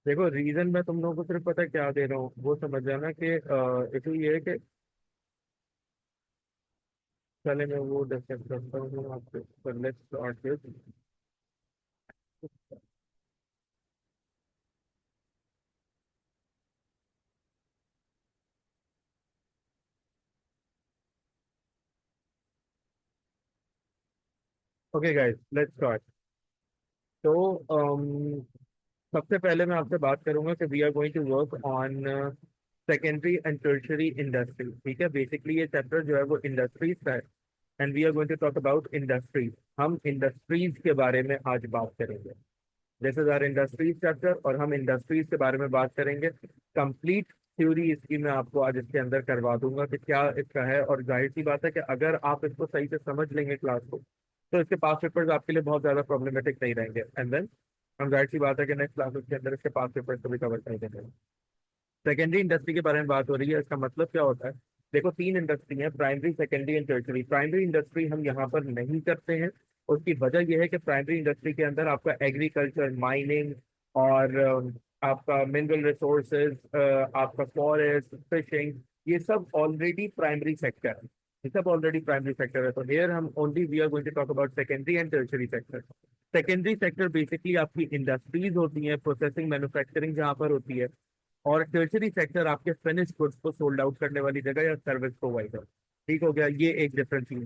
देखो, रीजन मैं तुम लोगों को सिर्फ पता है क्या दे रहा हूँ, वो समझ जाना कि इशू ये है कि पहले मैं वो डिस्कस करता हूँ आपसे, पर let's start this. Okay guys, let's start. तो सबसे पहले मैं आपसे बात करूंगा कि we are going to work on secondary and tertiary industry. ठीक है, बेसिकली ये चैप्टर जो है वो इंडस्ट्रीज का है, and we are going to talk about industries. हम इंडस्ट्रीज के बारे में आज बात करेंगे। This is our industries chapter, और हम इंडस्ट्रीज के बारे में बात करेंगे। कंप्लीट थ्योरी इसकी मैं आपको आज इसके अंदर करवा दूंगा कि क्या इसका है। और जाहिर सी बात है कि अगर आप इसको सही से समझ लेंगे क्लास को, तो इसके पास पेपर्स आपके लिए बहुत ज्यादा प्रॉब्लमेटिक नहीं रहेंगे। एंड देन हम, जाहिर सी बात है कि नेक्स्ट क्लासेस के अंदर इसके पास पेपर्स को भी कवर कर देंगे। सेकेंडरी इंडस्ट्री के बारे में बात हो रही है, इसका मतलब क्या होता है? देखो, तीन इंडस्ट्री है, primary, secondary and tertiary. Primary industry हम यहाँ पर नहीं करते हैं। उसकी वजह यह है कि प्राइमरी इंडस्ट्री के अंदर आपका एग्रीकल्चर, माइनिंग और आपका मिनरल रिसोर्सेज, आपका फॉरेस्ट, फिशिंग, ये सब ऑलरेडी प्राइमरी सेक्टर है। ये सब ऑलरेडी प्राइमरी सेक्टर है। तो हियर हम only we are going to talk about secondary and tertiary sector. Secondary sector basically आपकी इंडस्ट्रीज होती हैं, प्रोसेसिंग, मैन्युफैक्चरिंग जहाँ पर होती है। और टर्शरी सेक्टर आपके फिनिश गुड्स को सोल्ड आउट करने वाली जगह या सर्विस प्रोवाइडर। ठीक हो गया, ये एक डिफरेंस है।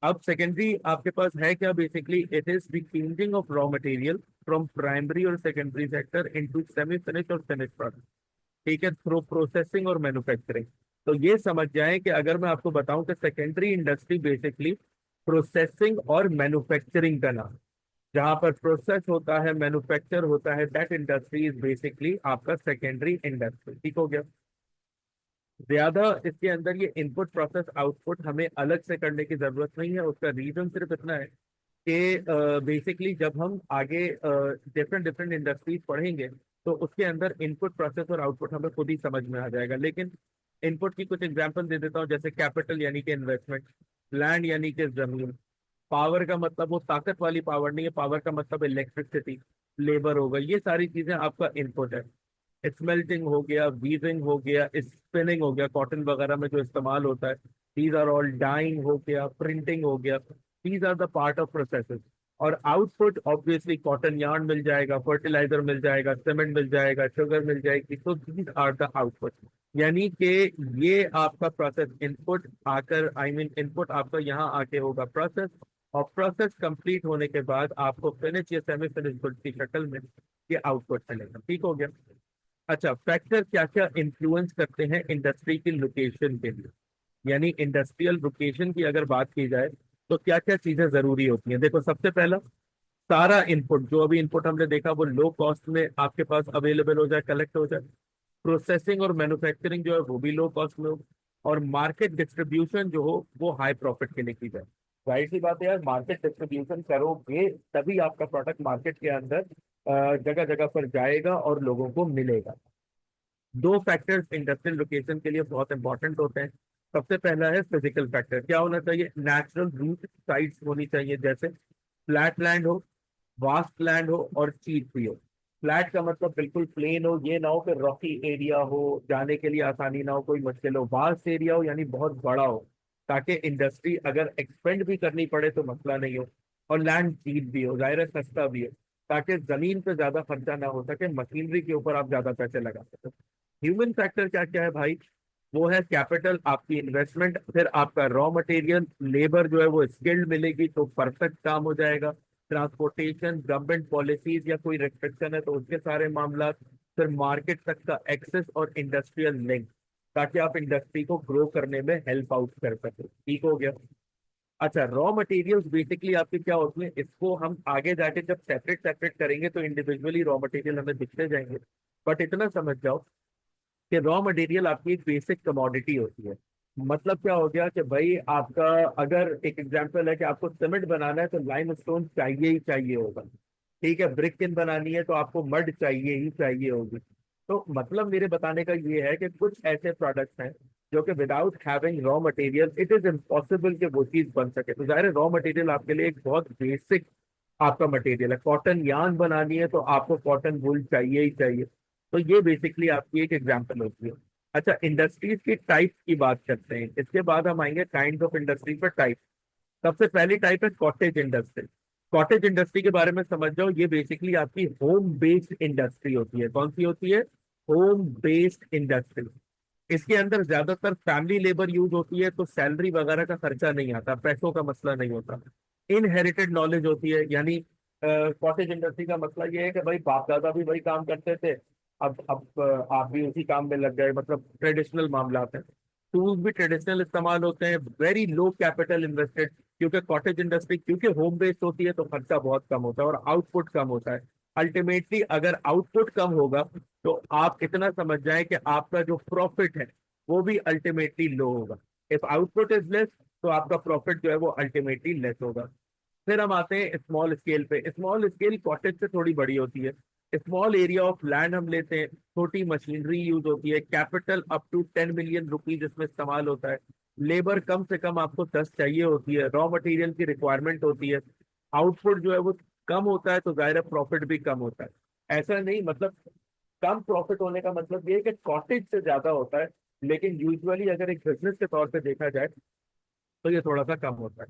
अब सेकेंडरी आपके पास है क्या? Basically it is the changing of raw material from primary और secondary sector into semi finish और फिनिश प्रोडक्ट। ठीक है, थ्रू प्रोसेसिंग और मैन्युफैक्चरिंग। तो ये समझ जाएं कि अगर मैं आपको बताऊं कि सेकेंडरी इंडस्ट्री बेसिकली प्रोसेसिंग और मैन्युफैक्चरिंग का नाम, जहां पर प्रोसेस होता है, मैन्युफैक्चर होता है, दैट इंडस्ट्री इज बेसिकली आपका सेकेंडरी इंडस्ट्री। ठीक हो गया। ज्यादा इसके अंदर ये इनपुट प्रोसेस आउटपुट हमें अलग से करने की जरूरत नहीं है। उसका रीजन सिर्फ इतना है कि बेसिकली जब हम आगे डिफरेंट डिफरेंट इंडस्ट्रीज पढ़ेंगे, तो उसके अंदर इनपुट प्रोसेस और आउटपुट हमें खुद ही समझ में आ जाएगा। लेकिन इनपुट की कुछ एग्जांपल दे देता हूँ, जैसे कैपिटल यानी कि इन्वेस्टमेंट, लैंड यानी कि जमीन, पावर का मतलब वो ताकत वाली पावर नहीं है, पावर का मतलब इलेक्ट्रिसिटी, लेबर होगा, ये सारी चीजें आपका इनपुट है। स्मेल्टिंग हो गया, वीविंग हो गया, स्पिनिंग हो गया, कॉटन वगैरह में जो इस्तेमाल होता है, दीज आर ऑल, डाइंग हो गया, प्रिंटिंग हो गया, these are the part of processes. और आउटपुट ऑब्वियसली कॉटन यार्न मिल जाएगा, फर्टिलाइजर मिल जाएगा, सीमेंट मिल जाएगा, शुगर मिल जाएगी। तो दीज आर द आउटपुट। यानी कि ये आपका प्रोसेस इनपुट आकर, आई मीन इनपुट आपका यहाँ आके होगा प्रोसेस, और प्रोसेस कंप्लीट होने के बाद आपको फिनिश या सेमी फिनिश गुड्स की शक्ल में ये आउटपुट मिलेगा। ठीक हो गया। अच्छा, फैक्टर क्या क्या इन्फ्लुएंस करते हैं इंडस्ट्री की लोकेशन के लिए, यानी इंडस्ट्रियल लोकेशन की अगर बात की जाए, तो क्या क्या चीजें जरूरी होती हैं? देखो, सबसे पहला, सारा इनपुट, जो अभी इनपुट हमने देखा, वो लो कॉस्ट में आपके पास अवेलेबल हो जाए, कलेक्ट हो जाए। प्रोसेसिंग और मैन्युफैक्चरिंग जो है वो भी लो कॉस्ट में हो। और मार्केट डिस्ट्रीब्यूशन जो हो वो हाई प्रॉफिट के लिए की जाए। जाहिर सी बात है यार, मार्केट डिस्ट्रीब्यूशन करोगे तभी आपका प्रोडक्ट मार्केट के अंदर जगह जगह पर जाएगा और लोगों को मिलेगा। दो फैक्टर्स इंडस्ट्रियल लोकेशन के लिए बहुत इंपॉर्टेंट होते हैं। सबसे पहला है फिजिकल फैक्टर। क्या होना चाहिए? नेचुरल रूट साइट्स होनी चाहिए, जैसे फ्लैट लैंड हो, वास्ट लैंड हो, और चीप भी हो। फ्लैट का मतलब बिल्कुल प्लेन हो, ये ना हो कि रॉकी एरिया हो, जाने के लिए आसानी ना हो, कोई मुश्किल हो। वास्ट एरिया हो यानी बहुत बड़ा हो, ताकि इंडस्ट्री अगर एक्सपेंड भी करनी पड़े तो मसला नहीं हो। और लैंड चीप भी हो, जाहिर है सस्ता भी हो, ताकि जमीन पे ज्यादा खर्चा ना हो सके, मशीनरी के ऊपर आप ज्यादा पैसे लगा सके। ह्यूमन फैक्टर क्या क्या है भाई? वो है कैपिटल, आपकी इन्वेस्टमेंट, फिर आपका रॉ मटेरियल, लेबर जो है वो स्किल्ड मिलेगी तो परफेक्ट काम हो जाएगा। ट्रांसपोर्टेशन, गवर्नमेंट पॉलिसीज या कोई रिस्ट्रिक्शन है तो उसके सारे मामला, फिर मार्केट तक का एक्सेस और इंडस्ट्रियल लिंक, ताकि आप इंडस्ट्री को ग्रो करने में हेल्प आउट कर सके। ठीक हो गया। अच्छा, रॉ मटेरियल्स बेसिकली आपके क्या होते हैं, इसको हम आगे जाके जब सेपरेट सेपरेट करेंगे तो इंडिविजुअली रॉ मटेरियल हमें दिखते जाएंगे। बट इतना समझ जाओ कि रॉ मटेरियल आपकी एक बेसिक कमोडिटी होती है। मतलब क्या हो गया कि भाई आपका, अगर एक एग्जांपल है कि आपको सीमेंट बनाना है तो लाइम स्टोन चाहिए ही चाहिए होगा। ठीक है, ब्रिक किन बनानी है तो आपको मड चाहिए ही चाहिए होगी। तो मतलब मेरे बताने का ये है कि कुछ ऐसे प्रोडक्ट्स हैं जो कि without having raw material it is impossible कि वो चीज बन सके। तो जाहिर है रॉ मटेरियल आपके लिए एक बहुत बेसिक आपका मटेरियल है। कॉटन यार्न बनानी है तो आपको कॉटन वूल चाहिए ही चाहिए। तो ये बेसिकली आपकी एक एग्जांपल होती है। अच्छा, इंडस्ट्रीज की टाइप्स की बात करते हैं, इसके बाद हम आएंगे काइंड ऑफ इंडस्ट्री पर टाइप। सबसे पहली टाइप है कॉटेज इंडस्ट्री। कॉटेज इंडस्ट्री के बारे में समझ जाओ, ये बेसिकली आपकी होम बेस्ड इंडस्ट्री होती है। कौन सी होती है? Home based industry. इसके अंदर ज्यादातर फैमिली लेबर यूज होती है, तो सैलरी वगैरह का खर्चा नहीं आता, पैसों का मसला नहीं होता। इनहेरिटेड नॉलेज होती है, यानी कॉटेज इंडस्ट्री का मसला ये है कि भाई बाप दादा भी वही काम करते थे, अब आप भी उसी काम में लग गए, मतलब ट्रेडिशनल मामला है। टूल्स भी ट्रेडिशनल इस्तेमाल होते हैं, वेरी लो कैपिटल इन्वेस्टेड। क्योंकि कॉटेज इंडस्ट्री क्योंकि होम बेस्ड होती है तो खर्चा बहुत कम होता है और आउटपुट कम होता है। अल्टीमेटली अगर आउटपुट कम होगा तो आप इतना समझ जाएं कि आपका जो प्रॉफिट है वो भी अल्टीमेटली लो होगा। इफ आउटपुट इज लेस तो आपका प्रॉफिट जो है वो अल्टीमेटली लेस होगा। फिर हम आते हैं स्मॉल स्केल पे। स्मॉल स्केल कॉटेज से थोड़ी बड़ी होती है। स्मॉल एरिया ऑफ लैंड हम लेते हैं, छोटी मशीनरी यूज होती है, capital up to 10 million rupees इसमें इस्तेमाल होता है। लेबर कम से कम आपको 10 चाहिए होती है, रॉ मटेरियल की रिक्वायरमेंट होती है। आउटपुट जो है वो कम होता है तो जाहिर है प्रॉफिट भी कम होता है। ऐसा नहीं मतलब कम प्रॉफिट होने का मतलब ये है कि कॉटेज से ज्यादा होता है, लेकिन यूजुअली अगर एक बिजनेस के तौर पे देखा जाए तो ये थोड़ा सा कम होता है।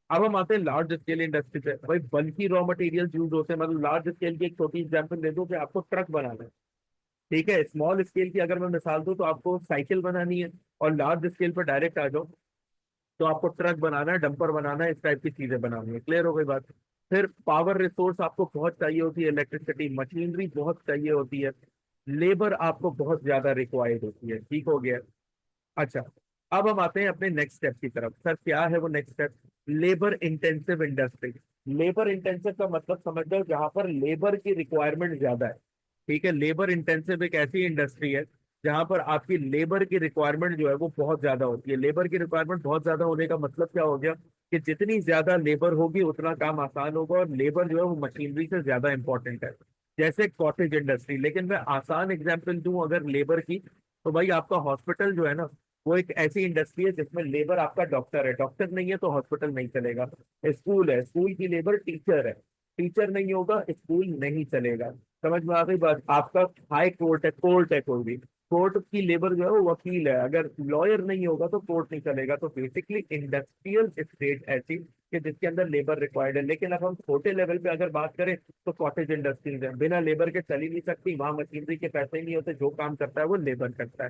अब हम आते हैं लार्ज स्केल इंडस्ट्री पे। भाई बल्कि रॉ मटेरियल्स यूज होते हैं, मतलब लार्ज स्केल की एक छोटी एग्जांपल दे दूं कि आपको ट्रक बनाना है। ठीक है, स्मॉल स्केल की अगर मैं मिसाल दूं तो आपको साइकिल बनानी है, और लार्ज स्केल पर डायरेक्ट आ जाओ तो आपको ट्रक बनाना है, डंपर बनाना है, इस टाइप की चीजें बनानी है। क्लियर हो गई बात? फिर पावर रिसोर्स आपको बहुत चाहिए होती है, इलेक्ट्रिसिटी, मशीनरी बहुत चाहिए होती है, लेबर आपको बहुत ज्यादा रिक्वायर्ड होती है। ठीक हो गया? अच्छा, अब हम आते हैं अपने नेक्स्ट स्टेप की तरफ। सर क्या है वो next step? Labour intensive industry. Labour intensive का मतलब समझ लो जहां पर लेबर की रिक्वायरमेंट ज्यादा है। ठीक है, लेबर इंटेंसिव एक ऐसी इंडस्ट्री है जहां पर आपकी लेबर की रिक्वायरमेंट जो है वो बहुत ज्यादा होती है। लेबर की रिक्वायरमेंट बहुत ज्यादा होने का मतलब क्या हो गया कि जितनी ज्यादा लेबर होगी उतना काम आसान होगा, और लेबर जो है वो मशीनरी से ज्यादा इंपॉर्टेंट है। जैसे कॉटेज इंडस्ट्री। लेकिन मैं आसान एग्जांपल दूं अगर लेबर की, तो भाई आपका हॉस्पिटल जो है ना, वो एक ऐसी इंडस्ट्री है जिसमें लेबर आपका डॉक्टर है, डॉक्टर नहीं है तो हॉस्पिटल नहीं चलेगा। स्कूल है, स्कूल की लेबर टीचर है, टीचर नहीं होगा स्कूल नहीं चलेगा। समझ में आ गई बात? आपका हाई कोर्ट है, कोर्ट है कोई भी, कोर्ट की लेबर जो है वो वकील है, अगर लॉयर नहीं होगा तो कोर्ट नहीं चलेगा। तो बेसिकली इंडस्ट्रियल स्टेट ऐसी कि जिसके अंदर लेबर रिक्वायर्ड है। लेकिन अब हम छोटे लेवल पे अगर बात करें तो कॉटेज इंडस्ट्रीज है, बिना लेबर के चल ही नहीं सकती, वहां मशीनरी के पैसे ही नहीं होते, जो काम करता है वो लेबर करता है।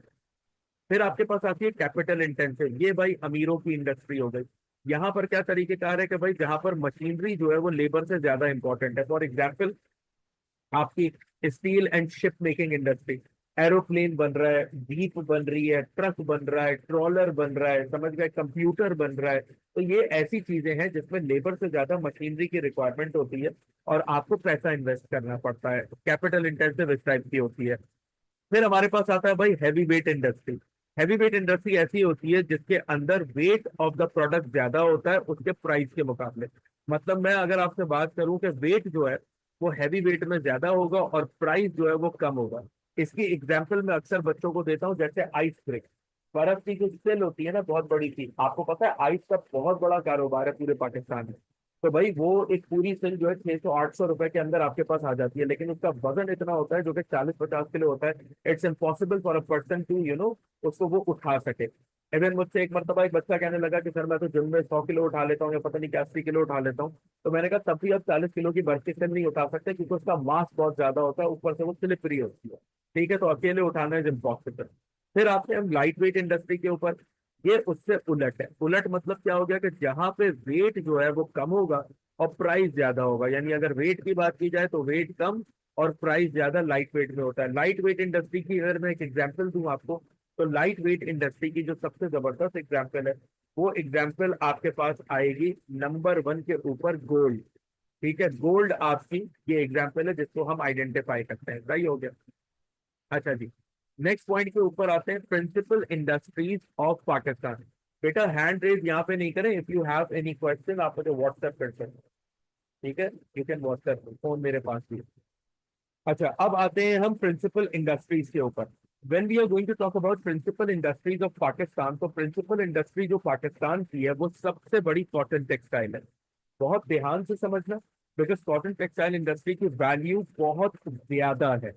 फिर आपके पास आती है कैपिटल इंटेंसिव, ये भाई अमीरों की इंडस्ट्री हो गई। यहाँ पर क्या तरीकेकार है कि भाई जहां पर मशीनरी जो है वो लेबर से ज्यादा इंपॉर्टेंट है। फॉर एग्जाम्पल आपकी steel and ship making industry, aeroplane बन रहा है, जीप बन रही है, ट्रक बन रहा है, ट्रॉलर बन रहा है, समझ गए, कंप्यूटर बन रहा है। तो ये ऐसी चीजें हैं जिसमें लेबर से ज्यादा मशीनरी की रिक्वायरमेंट होती है और आपको पैसा इन्वेस्ट करना पड़ता है। कैपिटल इंटेंसिव इस टाइप की होती है। फिर हमारे पास आता है भाई heavy weight industry. Heavy weight industry ऐसी होती है जिसके अंदर वेट ऑफ द प्रोडक्ट ज्यादा होता है उसके प्राइस के मुकाबले। मतलब मैं अगर आपसे बात करूं कि वेट जो है वो हैवी वेट में ज्यादा होगा और प्राइस जो है वो कम होगा। इसकी एग्जांपल मैं अक्सर बच्चों को देता हूं, जैसे आइस ब्रेक। बर्फ की जो सेल होती है ना, बहुत बड़ी सी, आपको पता है आइस का बहुत बड़ा कारोबार है पूरे पाकिस्तान में। तो भाई वो एक पूरी सेल जो है 600-800 रुपए के अंदर आपके पास आ जाती है, लेकिन उसका वजन इतना होता है जो कि 40-50 किलो होता है। It's impossible for a person to उसको वो उठा सके। इवन मुझसे एक मरतबा एक बच्चा कहने लगा कि सर मैं तो जिम में 100 किलो उठा लेता हूँ या पता नहीं क्या 80 किलो उठा लेता हूँ। तो मैंने कहा तब भी आप 40 किलो की बर्फ की सेल नहीं उठा सकते, क्योंकि उसका मास बहुत ज्यादा होता है, ऊपर से वो स्लिपरी होती है। ठीक है, तो अकेले उठाना इज इम्पॉसिबल। फिर आते हैं हम लाइट वेट इंडस्ट्री के ऊपर। ये उससे उलट है। उलट मतलब क्या हो गया कि जहां पे वेट जो है वो कम होगा और प्राइस ज्यादा होगा। यानी अगर वेट की बात की जाए तो वेट कम और प्राइस ज्यादा लाइट वेट में होता है। लाइट वेट इंडस्ट्री की अगर मैं एक एग्जांपल दूं आपको, तो लाइट वेट इंडस्ट्री की जो सबसे जबरदस्त एग्जांपल है, वो एग्जांपल आपके पास आएगी नंबर 1 के ऊपर, गोल्ड। ठीक है, गोल्ड आपकी ये एग्जांपल है जिसको हम आइडेंटिफाई करते हैं। सही हो गया? अच्छा जी, नेक्स्ट पॉइंट के ऊपर आते हैं, प्रिंसिपल इंडस्ट्रीज ऑफ पाकिस्तान। बेटा हैंड रेज यहाँ पे नहीं करें, if you have any question आप मुझे व्हाट्सएप कर सकते हैं। ठीक है, यू कैन व्हाट्सएप, फोन मेरे पास भी है। अच्छा, अब आते हैं हम प्रिंसिपल इंडस्ट्रीज के ऊपर। When we are going to talk about principal industries of Pakistan, तो प्रिंसिपल इंडस्ट्री जो पाकिस्तान की है वो सबसे बड़ी कॉटन टेक्सटाइल है। बहुत ध्यान से समझना, बिकॉज कॉटन टेक्सटाइल इंडस्ट्री की वैल्यू बहुत ज्यादा है।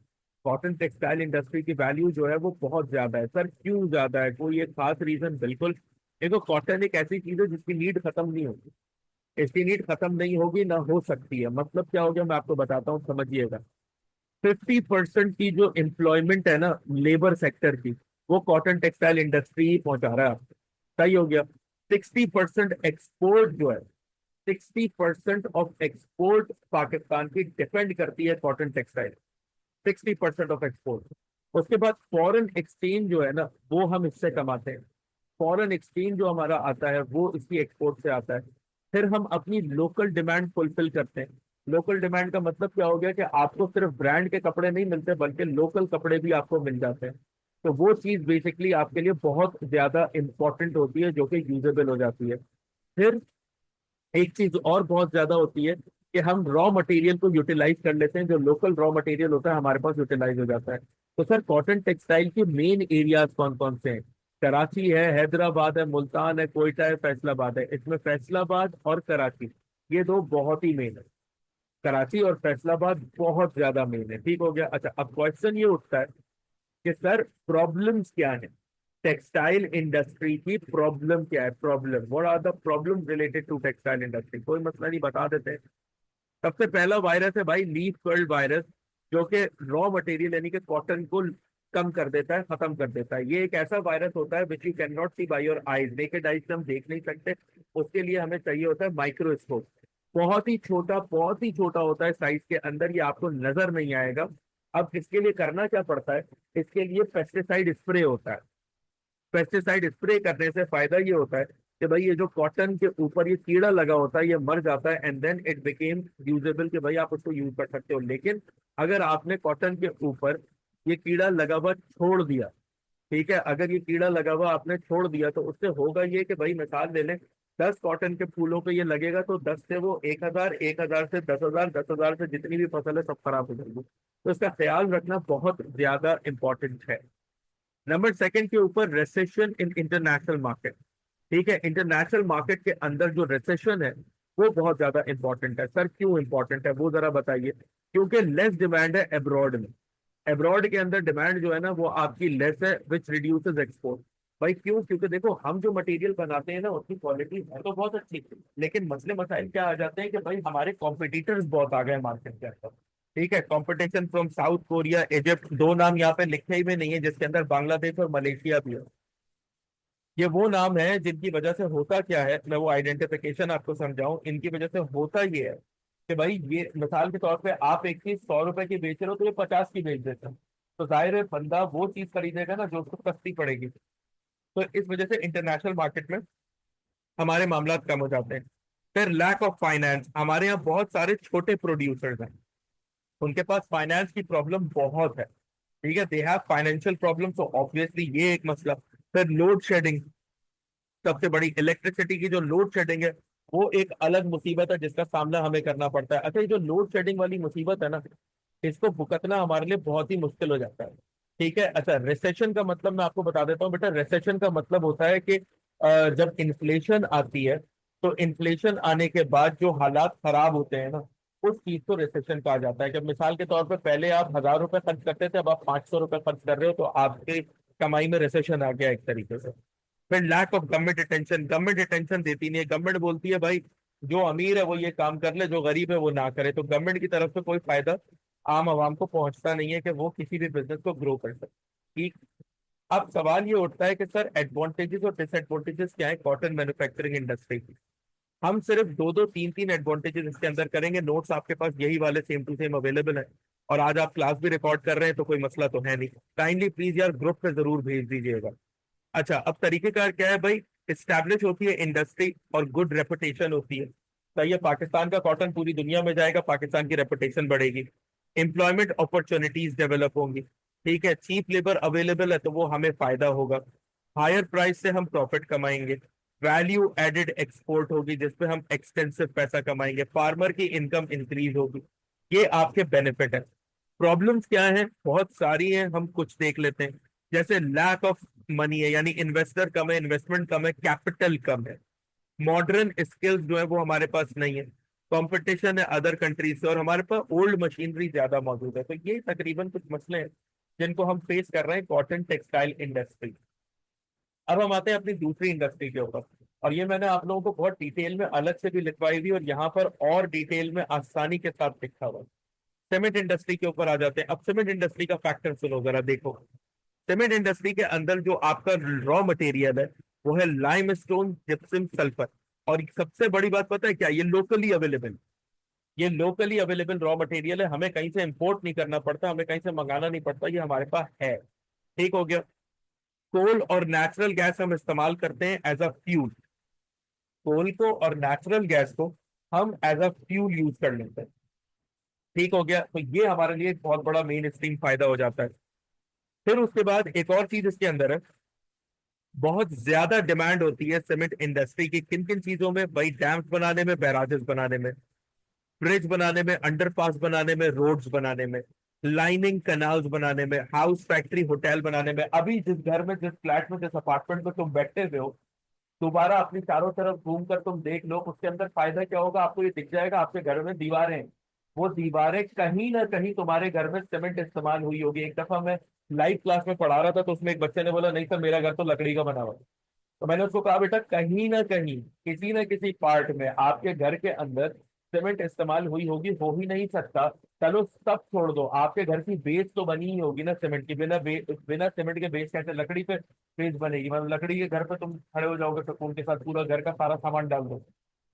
कॉटन टेक्सटाइल इंडस्ट्री की वैल्यू जो है वो बहुत ज्यादा है। सर क्यों ज्यादा है, कोई एक खास रीजन? बिल्कुल, देखो कॉटन एक ऐसी चीज है जिसकी नीड खत्म नहीं होगी। इसकी नीड खत्म नहीं होगी, ना हो सकती है। मतलब क्या हो गया, मैं आपको बताता हूँ, समझिएगा। 50% की जो एम्प्लॉयमेंट है ना लेबर सेक्टर की, वो कॉटन टेक्सटाइल इंडस्ट्री ही पहुंचा रहा है आपको। सही हो गया। 60% एक्सपोर्ट जो है, 60% ऑफ एक्सपोर्ट पाकिस्तान की डिपेंड करती है कॉटन टेक्सटाइल। 60% of export. उसके बाद फॉरेन एक्सचेंज जो है ना, वो हम इससे कमाते हैं। फॉरेन एक्सचेंज जो हमारा आता है वो इसकी एक्सपोर्ट से आता है। फिर हम अपनी लोकल डिमांड फुलफिल करते हैं। लोकल डिमांड का मतलब क्या हो गया कि आपको सिर्फ ब्रांड के कपड़े नहीं मिलते, बल्कि लोकल कपड़े भी आपको मिल जाते हैं। तो वो चीज बेसिकली आपके लिए बहुत ज्यादा इंपॉर्टेंट होती है, जो कि यूजेबल हो जाती है। फिर एक चीज और बहुत ज्यादा होती है कि हम रॉ मटेरियल को यूटिलाइज कर लेते हैं। जो लोकल रॉ मटेरियल होता है हमारे पास यूटिलाइज हो जाता है। तो सर कॉटन टेक्सटाइल के मेन एरियाज कौन कौन से हैं? कराची है, हैदराबाद है, मुल्तान है, कोयटा है, फैसलाबाद है। इसमें फैसलाबाद और कराची, ये दो बहुत ही मेन है। कराची और फैसलाबाद बहुत ज्यादा मेन है। ठीक हो गया। अच्छा, अब क्वेश्चन ये उठता है कि सर प्रॉब्लम्स क्या है, टेक्सटाइल इंडस्ट्री की प्रॉब्लम क्या है? Problem, what are the problem related to textile industry? कोई मसला नहीं, बता देते हैं। सबसे पहला वायरस है भाई, लीफ कर्ल वायरस, जो कि रॉ मटेरियल यानी कि कॉटन को कम कर देता है, खत्म कर देता है। ये एक ऐसा वायरस होता है which you can not see by your eyes, naked eyes से हम देख नहीं सकते। उसके लिए हमें चाहिए होता है माइक्रोस्कोप। बहुत ही छोटा होता है साइज के अंदर, ये आपको नजर नहीं आएगा। अब इसके लिए करना क्या पड़ता है? इसके लिए पेस्टिसाइड स्प्रे होता है। पेस्टिसाइड स्प्रे करने से फायदा ये होता है कि भाई ये जो कॉटन के ऊपर ये कीड़ा लगा होता है ये मर जाता है, and then it became usable, कि भाई आप उसको यूज कर सकते हो। लेकिन अगर आपने कॉटन के ऊपर ये कीड़ा लगा हुआ छोड़ दिया, ठीक है, अगर ये कीड़ा लगा हुआ आपने छोड़ दिया, तो उससे होगा ये कि भाई मिसाल ले लें, 10 कॉटन के फूलों पे ये लगेगा, तो 10 से वो 1,000, 1,000 से 10,000, 10,000 से जितनी भी फसल है सब खराब हो जाएगी। तो इसका ख्याल रखना बहुत ज्यादा इंपॉर्टेंट है। नंबर सेकंड के ऊपर, रेसेशन इन इंटरनेशनल मार्केट। ठीक है, इंटरनेशनल मार्केट के अंदर जो रिसेशन है वो बहुत ज्यादा इंपॉर्टेंट है। सर क्यों इंपॉर्टेंट है वो जरा बताइए। क्योंकि लेस डिमांड है एब्रॉड में। एब्रॉड के अंदर डिमांड जो है ना वो आपकी लेस है, विच रिड्यूसेस एक्सपोर्ट। भाई क्यों? क्योंकि देखो हम जो मटेरियल बनाते हैं ना उसकी क्वालिटी है तो बहुत अच्छी, लेकिन मसले मसाइल क्या आ जाते हैं कि भाई हमारे कॉम्पिटिटर्स बहुत आ गए मार्केट के अंदर। ठीक है, competition from south Korea, Egypt, दो नाम यहाँ पे लिखे ही में नहीं है जिसके अंदर बांग्लादेश और मलेशिया भी है। ये वो नाम है जिनकी वजह से होता क्या है, मैं वो आइडेंटिफिकेशन आपको समझाऊं। इनकी वजह से होता ये है कि भाई ये मिसाल के तौर पे आप एक चीज 100 रुपए की बेच रहे हो तो ये 50 की बेच देते हैं। तो जाहिर है बंदा वो चीज खरीदेगा ना जो उसको सस्ती पड़ेगी। तो इस वजह से इंटरनेशनल मार्केट में हमारे मामला कम हो जाते हैं। फिर लैक ऑफ फाइनेंस, हमारे यहाँ बहुत सारे छोटे प्रोड्यूसर्स हैं, उनके पास फाइनेंस की प्रॉब्लम बहुत है। ठीक है, दे हैव फाइनेंशियल प्रॉब्लम, तो ऑब्वियसली ये एक मसला। फिर लोड शेडिंग, सबसे बड़ी इलेक्ट्रिसिटी की जो लोड शेडिंग है वो एक अलग मुसीबत है जिसका सामना हमें करना पड़ता है। अच्छा, ये जो लोड शेडिंग वाली मुसीबत है ना, इसको भुगतना हमारे लिए बहुत ही मुश्किल हो जाता है। ठीक है। अच्छा, रिसेशन का मतलब मैं आपको बता देता हूँ बेटा। रिसेशन का मतलब होता है कि जब इन्फ्लेशन आती है, तो इन्फ्लेशन आने के बाद जो हालात खराब होते हैं ना, उस चीज को रिसेशन कहा जाता है। जब मिसाल के तौर पे पहले आप 1,000 रुपए खर्च करते थे, अब आप 500 रुपए खर्च कर रहे हो, तो आपकी कमाई में रिसेशन आ गया एक तरीके से। फिर lack of government attention, government attention देती नहीं है। गवर्नमेंट बोलती है भाई जो अमीर है वो ये काम कर ले, जो गरीब है वो ना करे। तो गवर्नमेंट की तरफ से कोई फायदा आम आवाम को पहुंचता नहीं है कि वो किसी भी बिजनेस को ग्रो कर सके। ठीक। अब सवाल ये उठता है कि सर एडवांटेजेस और डिसएडवांटेजेस क्या है कॉटन मैन्युफैक्चरिंग इंडस्ट्री की? हम सिर्फ दो दो तीन तीन एडवांटेजेस इसके अंदर करेंगे। नोट्स आपके पास यही वाले सेम टू सेम अवेलेबल है, और आज आप क्लास भी रिकॉर्ड कर रहे हैं तो कोई मसला तो है नहीं। काइंडली प्लीज यार ग्रुप पे जरूर भेज दीजिएगा। अच्छा, अब तरीकेकार क्या है भाई? इस्टेब्लिश होती है इंडस्ट्री और गुड रेपुटेशन होती है। सही है, पाकिस्तान का कॉटन पूरी दुनिया में जाएगा, पाकिस्तान की रेपुटेशन बढ़ेगी। एम्प्लॉयमेंट अपॉर्चुनिटीज डेवलप होंगी। ठीक है, चीप लेबर अवेलेबल है तो वो हमें फायदा होगा। हायर प्राइस से हम प्रॉफिट कमाएंगे। वैल्यू एडेड एक्सपोर्ट होगी जिसपे हम एक्सटेंसिव पैसा कमाएंगे। फार्मर की इनकम इंक्रीज होगी। ये आपके बेनिफिट है। प्रॉब्लम्स क्या है? बहुत सारी हैं, हम कुछ देख लेते हैं। जैसे लैक ऑफ मनी है, यानी इन्वेस्टर कम है, इन्वेस्टमेंट कम है, कैपिटल कम है। मॉडर्न स्किल्स जो है वो हमारे पास नहीं है। कंपटीशन है अदर कंट्रीज से, और हमारे पास ओल्ड मशीनरी ज्यादा मौजूद है। तो ये तकरीबन कुछ मसले हैं जिनको हम फेस कर रहे हैं कॉटन टेक्सटाइल इंडस्ट्री। अब हम आते हैं अपनी दूसरी इंडस्ट्री के ऊपर, और ये मैंने आप लोगों को बहुत डिटेल में अलग से भी लिखवाई हुई, और यहाँ पर और डिटेल में आसानी के साथ लिखा हुआ है। सीमेंट इंडस्ट्री के ऊपर आ जाते हैं। अब सीमेंट इंडस्ट्री का फैक्टर सुनो जरा, देखो। सीमेंट इंडस्ट्री के अंदर जो आपका रॉ मटेरियल है वो है लाइम स्टोन, जिप्सम, सल्फर। और सबसे बड़ी बात पता है क्या, ये लोकली अवेलेबल, ये लोकली अवेलेबल रॉ मटेरियल है। हमें कहीं से इंपोर्ट नहीं करना पड़ता, हमें कहीं से मंगाना नहीं पड़ता, ये हमारे पास है। ठीक हो गया। कोल और नेचुरल गैस हम इस्तेमाल करते हैं एज अ फ्यूल। कोल को और नेचुरल गैस को हम एज अ फ्यूल यूज कर लेते हैं। ठीक हो गया। तो ये हमारे लिए एक बहुत बड़ा मेन स्ट्रीम फायदा हो जाता है। फिर उसके बाद एक और चीज इसके अंदर है, बहुत ज्यादा डिमांड होती है सीमेंट इंडस्ट्री की किन किन चीजों में भाई, डैम्स बनाने में, बैराजेस बनाने में, ब्रिज बनाने में, अंडरपास बनाने में, रोड्स बनाने में, लाइनिंग कनाल्स बनाने में, हाउस, फैक्ट्री, होटल बनाने में। अभी जिस घर में, जिस फ्लैट में, जिस अपार्टमेंट में तुम बैठे हुए हो, दोबारा अपनी चारों तरफ घूम कर तुम देख लो, उसके अंदर फायदा क्या होगा आपको ये दिख जाएगा। आपके घर में दीवारें हैं, वो दीवारें कहीं ना कहीं तुम्हारे घर में सीमेंट इस्तेमाल हुई होगी। एक दफा मैं लाइव क्लास में पढ़ा रहा था, तो उसमें एक बच्चे ने बोला नहीं सर मेरा घर तो लकड़ी का बना हुआ है। तो मैंने उसको कहा बेटा कहीं ना कहीं किसी ना किसी पार्ट में आपके घर के अंदर सीमेंट इस्तेमाल हुई होगी, हो ही नहीं सकता। चलो सब छोड़ दो, आपके घर की बेस तो बनी ही होगी ना सीमेंट की। बिना सीमेंट के बेस कैसे लकड़ी पे बेस बनेगी? मतलब लकड़ी के घर पे तुम खड़े हो जाओगे सुकून के साथ, पूरा घर का सारा सामान डाल दो।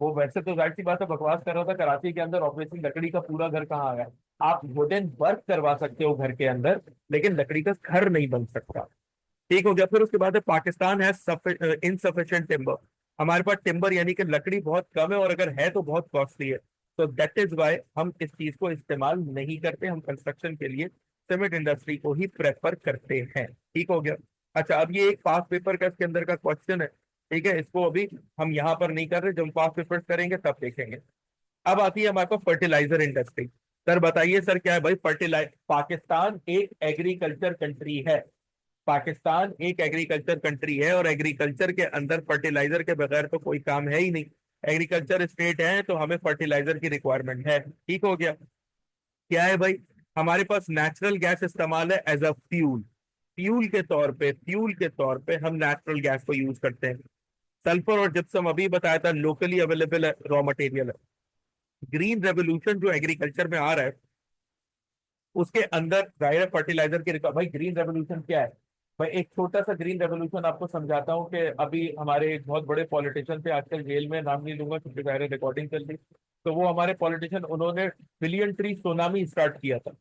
वो वैसे तो जाहिर सी बात है, बकवास कर रहा था, कराची के अंदर ऑब्वियसली लकड़ी का पूरा घर कहाँ आ गया। आप वुडन वर्क करवा सकते हो घर के अंदर, लेकिन लकड़ी का घर नहीं बन सकता। ठीक हो गया। फिर उसके बाद है पाकिस्तान है इनसफिशिएंट टिम्बर। हमारे पास टिम्बर यानी कि लकड़ी बहुत कम है, और अगर है तो बहुत कॉस्टली है। तो दैट इज वाई हम इस चीज को इस्तेमाल नहीं करते, हम कंस्ट्रक्शन के लिए सीमेंट इंडस्ट्री को ही प्रेफर करते हैं। ठीक हो गया। अच्छा, अब ये एक पास पेपर का इसके अंदर का क्वेश्चन है, ठीक है, इसको अभी हम यहाँ पर नहीं कर रहे, जब हम पास पेपर करेंगे तब देखेंगे। अब आती है हमारे पास फर्टिलाइजर इंडस्ट्री। सर बताइए सर क्या है भाई फर्टिलाइज, पाकिस्तान एक एग्रीकल्चर कंट्री है। पाकिस्तान एक एग्रीकल्चर कंट्री है, और एग्रीकल्चर के अंदर फर्टिलाइजर के बगैर तो कोई काम है ही नहीं। एग्रीकल्चर स्टेट है तो हमें फर्टिलाइजर की रिक्वायरमेंट है। ठीक हो गया। क्या है भाई, हमारे पास नेचुरल गैस इस्तेमाल है एज अ फ्यूल। फ्यूल के तौर पे हम नेचुरल गैस को यूज करते हैं। सल्फर और जिप्सम अभी बताया था लोकली अवेलेबल है, रॉ मटेरियल है। ग्रीन रेवोल्यूशन जो एग्रीकल्चर में आ रहा है उसके अंदर जाहिर है फर्टिलाइजर की भाई ग्रीन रेवोल्यूशन क्या है? भाई एक छोटा सा ग्रीन रेवोल्यूशन आपको समझाता हूँ कि अभी हमारे एक बहुत बड़े पॉलिटिशियन थे, आजकल जेल में, नाम नहीं लूंगा क्योंकि जाहिर है रिकॉर्डिंग चल रही। तो वो हमारे पॉलिटिशियन, उन्होंने बिलियन ट्री सुनामी स्टार्ट किया था।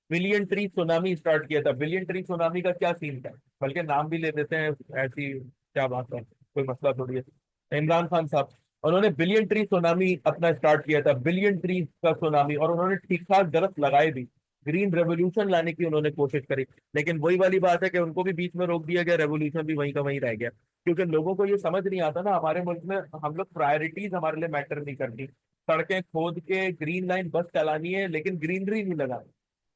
बिलियन ट्री सुनामी स्टार्ट किया था। बिलियन ट्री सुनामी का क्या सीन था, बल्कि नाम भी ले देते हैं, ऐसी क्या बात है, कोई मसला थोड़ी है। इमरान खान साहब, उन्होंने बिलियन ट्री सुनामी अपना स्टार्ट किया था, बिलियन ट्री का सुनामी, और उन्होंने ठीक ठाक दरख्त लगाए भी। ग्रीन रेवोल्यूशन लाने की उन्होंने कोशिश करी, लेकिन वही वाली बात है कि उनको भी बीच में रोक दिया गया, रेवोल्यूशन भी वहीं का वहीं रह गया। क्योंकि लोगों को ये समझ नहीं आता ना, हमारे मुल्क में हम लोग प्रायोरिटीज हमारे लिए मैटर नहीं करती। सड़कें खोद के ग्रीन लाइन बस चलानी है, लेकिन ग्रीनरी नहीं लगानी।